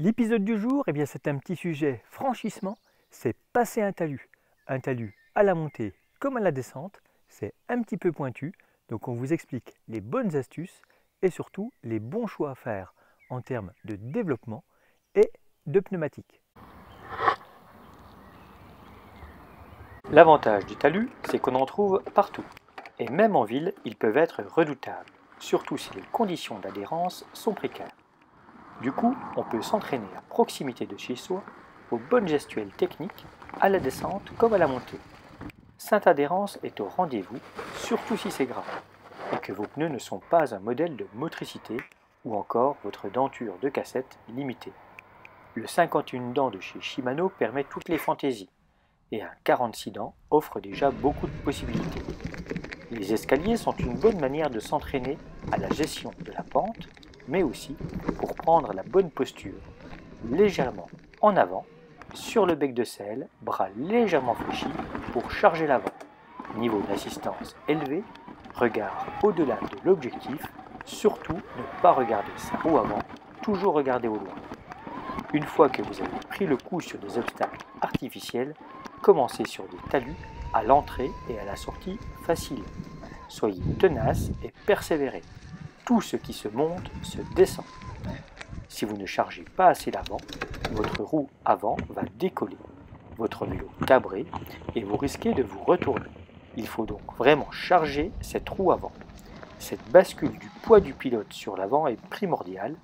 L'épisode du jour, c'est un petit sujet franchissement, c'est passer un talus. Un talus à la montée comme à la descente, c'est un petit peu pointu, donc on vous explique les bonnes astuces et surtout les bons choix à faire en termes de développement et de pneumatique. L'avantage du talus, c'est qu'on en trouve partout. Et même en ville, ils peuvent être redoutables, surtout si les conditions d'adhérence sont précaires. Du coup, on peut s'entraîner à proximité de chez soi aux bonnes gestuelles techniques, à la descente comme à la montée. Sainte Adhérence est au rendez-vous, surtout si c'est grave, et que vos pneus ne sont pas un modèle de motricité ou encore votre denture de cassette limitée. Le 51 dents de chez Shimano permet toutes les fantaisies, et un 46 dents offre déjà beaucoup de possibilités. Les escaliers sont une bonne manière de s'entraîner à la gestion de la pente, mais aussi pour prendre la bonne posture, légèrement en avant, sur le bec de selle, bras légèrement fléchis pour charger l'avant. Niveau d'assistance élevé, regard au-delà de l'objectif, surtout ne pas regarder sa roue avant, toujours regarder au loin. Une fois que vous avez pris le coup sur des obstacles artificiels, commencez sur des talus à l'entrée et à la sortie facile. Soyez tenace et persévérez. Tout ce qui se monte se descend. Si vous ne chargez pas assez l'avant, votre roue avant va décoller, votre vélo cabrer et vous risquez de vous retourner. Il faut donc vraiment charger cette roue avant. Cette bascule du poids du pilote sur l'avant est primordiale,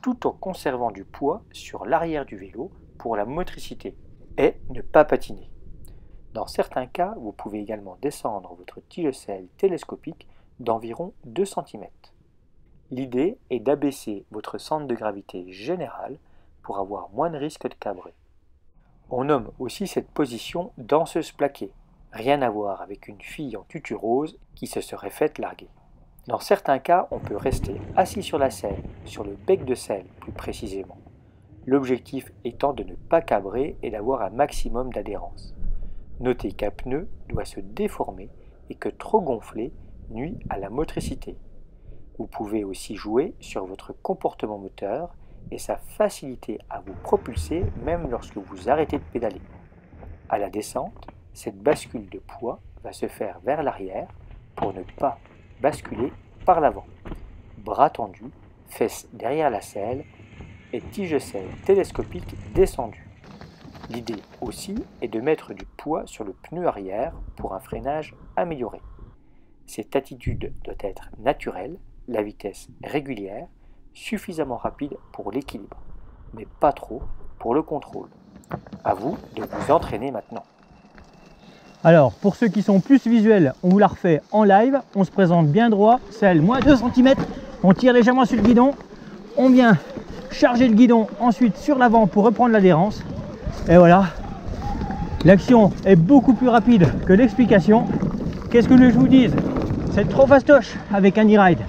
tout en conservant du poids sur l'arrière du vélo pour la motricité et ne pas patiner. Dans certains cas, vous pouvez également descendre votre tige-selle télescopique d'environ 2 cm. L'idée est d'abaisser votre centre de gravité général pour avoir moins de risque de cabrer. On nomme aussi cette position danseuse plaquée, rien à voir avec une fille en tutu rose qui se serait faite larguer. Dans certains cas, on peut rester assis sur la selle, sur le bec de selle plus précisément. L'objectif étant de ne pas cabrer et d'avoir un maximum d'adhérence. Notez qu'un pneu doit se déformer et que trop gonflé nuit à la motricité. Vous pouvez aussi jouer sur votre comportement moteur et sa facilité à vous propulser même lorsque vous arrêtez de pédaler. À la descente, cette bascule de poids va se faire vers l'arrière pour ne pas basculer par l'avant. Bras tendus, fesses derrière la selle et tige-selle télescopique descendue. L'idée aussi est de mettre du poids sur le pneu arrière pour un freinage amélioré. Cette attitude doit être naturelle, la vitesse régulière, suffisamment rapide pour l'équilibre, mais pas trop pour le contrôle. À vous de vous entraîner maintenant. Alors, pour ceux qui sont plus visuels, on vous la refait en live. On se présente bien droit, selle moins 2 cm. On tire légèrement sur le guidon. On vient charger le guidon ensuite sur l'avant pour reprendre l'adhérence. Et voilà, l'action est beaucoup plus rapide que l'explication. Qu'est-ce que je vous dise? C'est trop fastoche avec un e-ride.